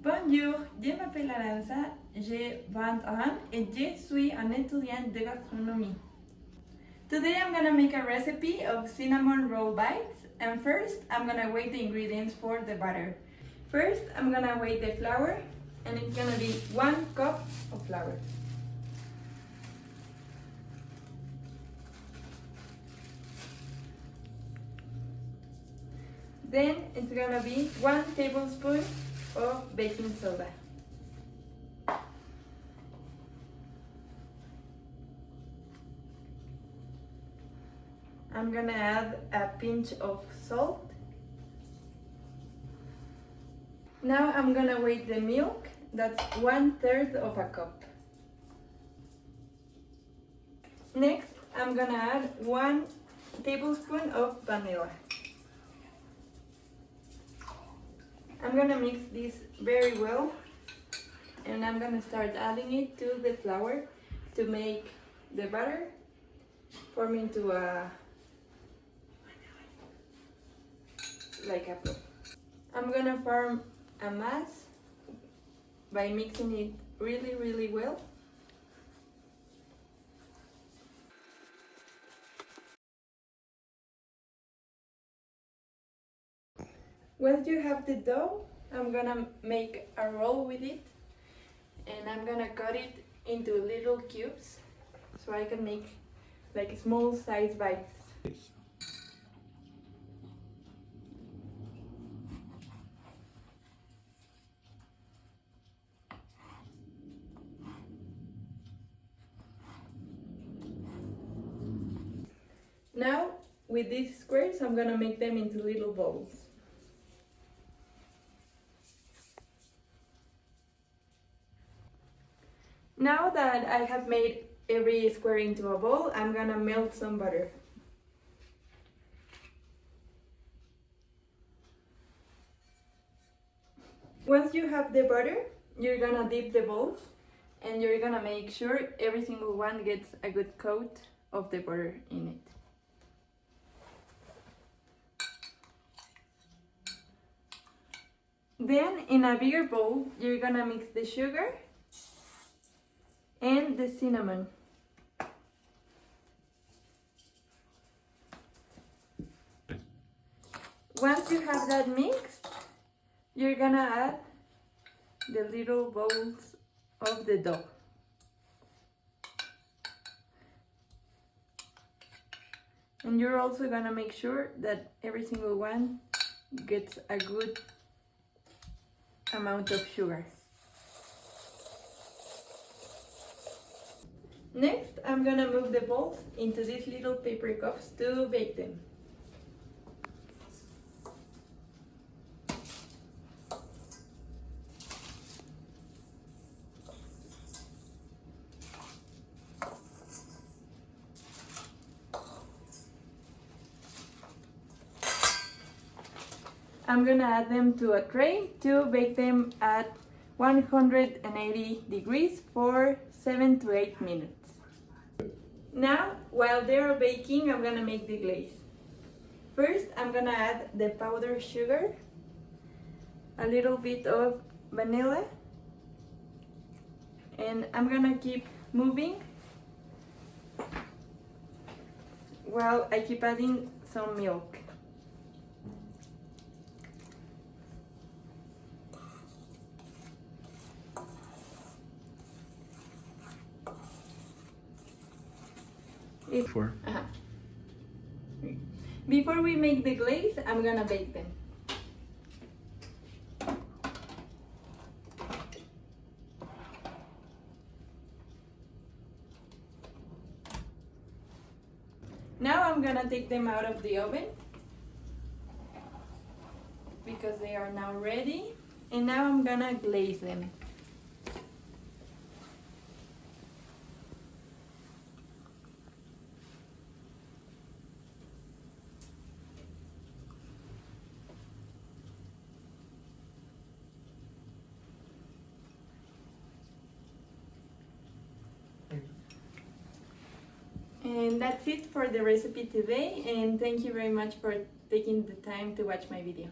Bonjour, je m'appelle Aranza, j'ai 20 ans et je suis un étudiant de gastronomie. Today I'm gonna make a recipe of cinnamon roll bites, and first I'm gonna weigh the ingredients for the batter. First I'm gonna weigh the flour, and it's gonna be 1 cup of flour. Then it's gonna be 1 tablespoon of baking soda. I'm gonna add a pinch of salt. Now I'm gonna weigh the milk. That's 1/3 of a cup. Next, I'm gonna add 1 tablespoon of vanilla. I'm gonna mix this very well, and I'm gonna start adding it to the flour to make the batter form into like a dough. I'm gonna form a mass by mixing it really well. Once you have the dough, I'm gonna make a roll with it, and I'm gonna cut it into little cubes so I can make like small size bites. Now, with these squares, I'm gonna make them into little balls. Now that I have made every square into a ball, I'm gonna melt some butter. Once you have the butter, you're gonna dip the balls, and you're gonna make sure every single one gets a good coat of the butter in it. Then in a bigger bowl, you're gonna mix the sugar and the cinnamon. Once you have that mixed, you're gonna add the little balls of the dough. And you're also gonna make sure that every single one gets a good amount of sugar. Next, I'm gonna move the balls into these little paper cups to bake them. I'm gonna add them to a tray to bake them at 180 degrees for 7 to 8 minutes. Now, while they are baking, I'm gonna make the glaze. First, I'm gonna add the powdered sugar, a little bit of vanilla, and I'm gonna keep moving while I keep adding some milk. Before we make the glaze, I'm gonna bake them. Now I'm gonna take them out of the oven because they are now ready, and now I'm gonna glaze them. And that's it for the recipe today, and thank you very much for taking the time to watch my video.